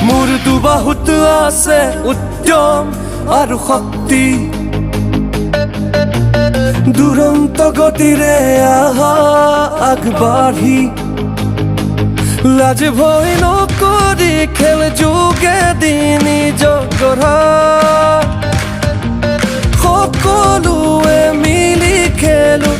মোৰ দুবাহুত আছে উদ্যম আৰু শক্তি দুৰন্ত গতিৰে আহা আগবাঢ়ি লাজ ভয় নকৰি খেল যোগেদি নিজ গঢ়া সকলোৱে মিলি খেলো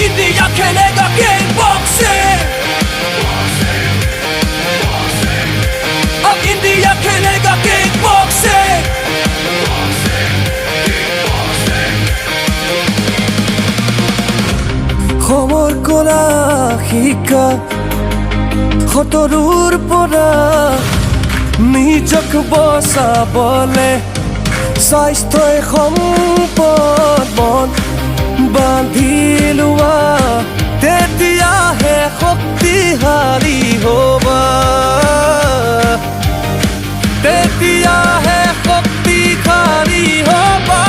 India खेलेगा kickboxing अब इंडिया खेलेगा kickboxing খমৰ কলা শিকা সতৰুৰ পৰা নিজক বচাবলে স্বাস্থ্যই সম্পদ মন বান্ধি লোৱা তেতিয়াহে শক্তিশালী হ'বা তেতিয়াহে শক্তিশালী হ'বা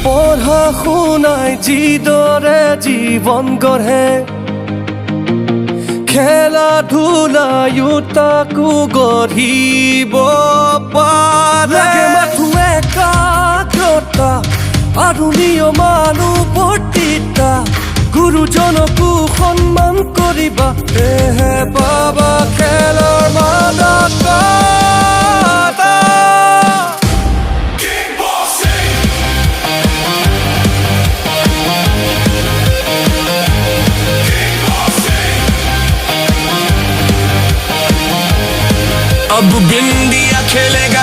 পঢ়া শুনাই যিদৰে জীৱন গঢ়ে খেলা ধূলায়ো তাকো গঢ়িব পাৰে মাথো একাগ্ৰতা আৰু নিয়মানুৱৰ্তিতা গুৰুজনকো সন্মান কৰিবা তেহে পাবা খেলৰ মাদকতা अब इंडिया खेलेगा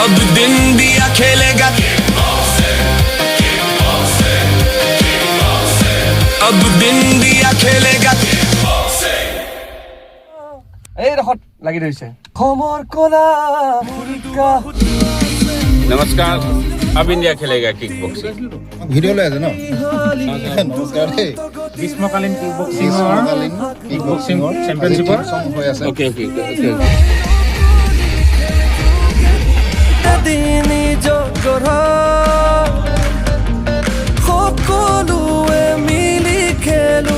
अब इंडिया खेलेगा अब इंडिया खेलेगा এই ৰখত লাগি ধৰিছে খমৰ কলা नमस्कार अब इंडिया खेलेगा किक बॉक्सिंग ভিডিও লৈ আছে ন নমস্কাৰ দেই গ্রীষ্মকালীন কিক বক্সিং চ্যাম্পিয়নশিপৰ হৈ আছে ओके ओके দিনী জগৰা সকলোৱে মিলি খেলো